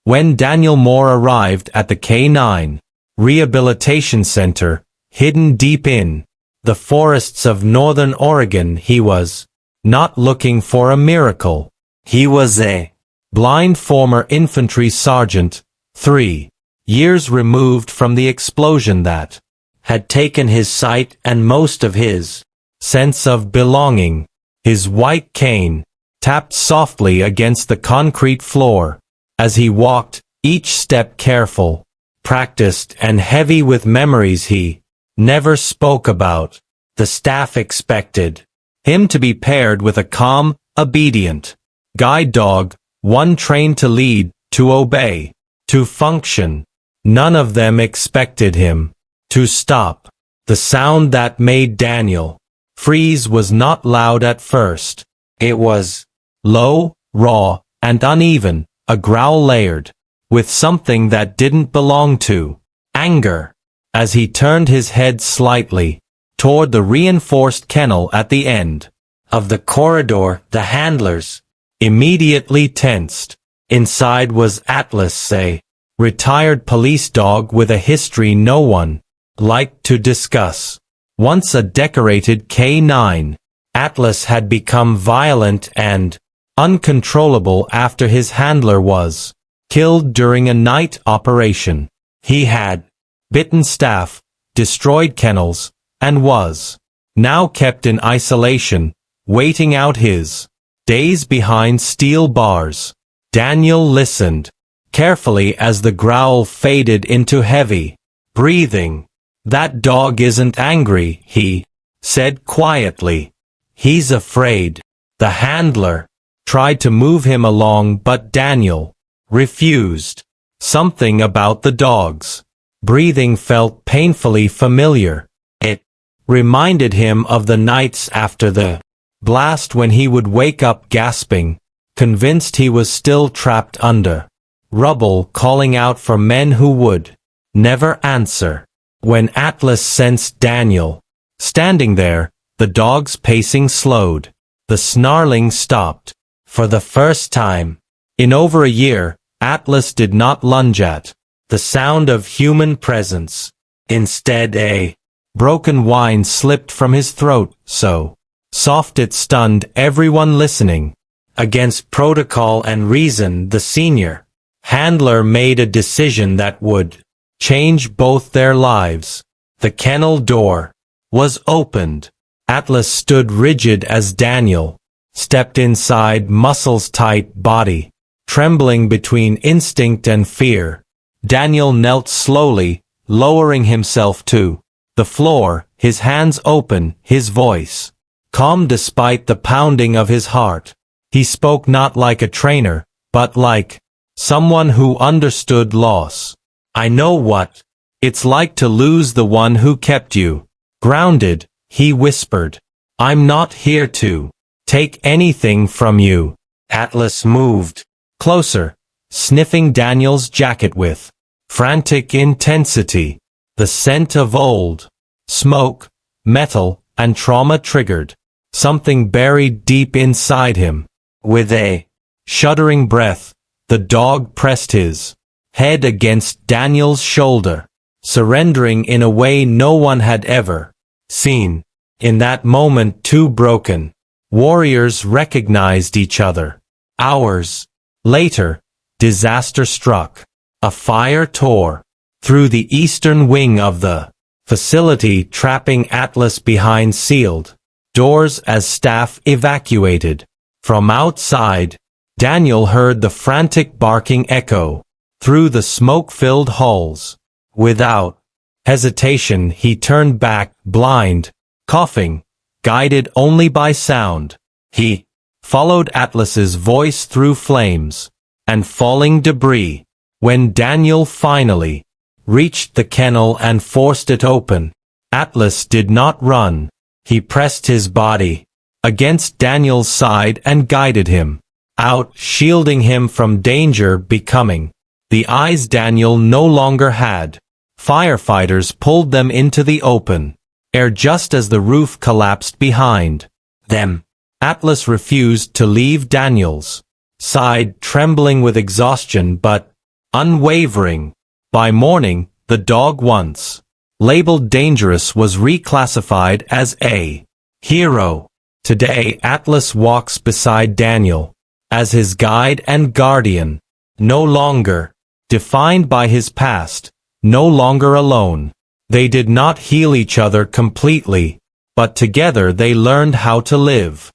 When Daniel Moore arrived at the K9 Rehabilitation Center, hidden deep in the forests of northern Oregon, he was not looking for a miracle. He was a blind former infantry sergeant, 3 years removed from the explosion that had taken his sight and most of his sense of belonging. His white cane tapped softly against the concrete floor as he walked, each step careful, practiced and heavy with memories he never spoke about. The staff expected him to be paired with a calm, obedient guide dog, one trained to lead, to obey, to function. None of them expected him to stop. The sound that made Daniel freeze was not loud at first. It was low, raw, and uneven, a growl layered with something that didn't belong to anger. As he turned his head slightly toward the reinforced kennel at the end of the corridor, the handlers immediately tensed. Inside was Atlas, a retired police dog with a history no one liked to discuss. Once a decorated K9, Atlas had become violent and uncontrollable after his handler was killed during a night operation. He had bitten staff, destroyed kennels, and was now kept in isolation, waiting out his days behind steel bars. Daniel listened carefully as the growl faded into heavy breathing. "That dog isn't angry," he said quietly. "He's afraid." The handler tried to move him along, but Daniel refused. Something about the dog's breathing felt painfully familiar. It reminded him of the nights after the blast when he would wake up gasping, convinced he was still trapped under rubble, calling out for men who would never answer. When Atlas sensed Daniel standing there, the dog's pacing slowed. The snarling stopped. For the first time in over a year, Atlas did not lunge at the sound of human presence. Instead, a broken whine slipped from his throat, so soft it stunned everyone listening. Against protocol and reason, the senior handler made a decision that would change both their lives. The kennel door was opened. Atlas stood rigid as Daniel stepped inside, muscles tight, body trembling between instinct and fear. Daniel knelt slowly, lowering himself to the floor, his hands open, his voice calm despite the pounding of his heart. He spoke not like a trainer, but like someone who understood loss. "I know what it's like to lose the one who kept you grounded," he whispered. "I'm not here to take anything from you." Atlas moved closer, sniffing Daniel's jacket with frantic intensity. The scent of old smoke, metal, and trauma triggered something buried deep inside him. With a shuddering breath, the dog pressed his head against Daniel's shoulder, surrendering in a way no one had ever seen. In that moment, two broken warriors recognized each other. Hours later, disaster struck. A fire tore through the eastern wing of the facility, trapping Atlas behind sealed doors as staff evacuated. From outside, Daniel heard the frantic barking echo through the smoke-filled halls. Without hesitation, he turned back, blind, coughing, guided only by sound. He followed Atlas's voice through flames and falling debris. When Daniel finally reached the kennel and forced it open, Atlas did not run. He pressed his body against Daniel's side and guided him out, shielding him from danger, becoming the eyes Daniel no longer had. Firefighters pulled them into the open air just as the roof collapsed behind them. Atlas refused to leave Daniel's side, trembling with exhaustion, but unwavering. By morning, the dog once labeled dangerous was reclassified as a hero. Today Atlas walks beside Daniel as his guide and guardian, no longer defined by his past, no longer alone. They did not heal each other completely, but together they learned how to live.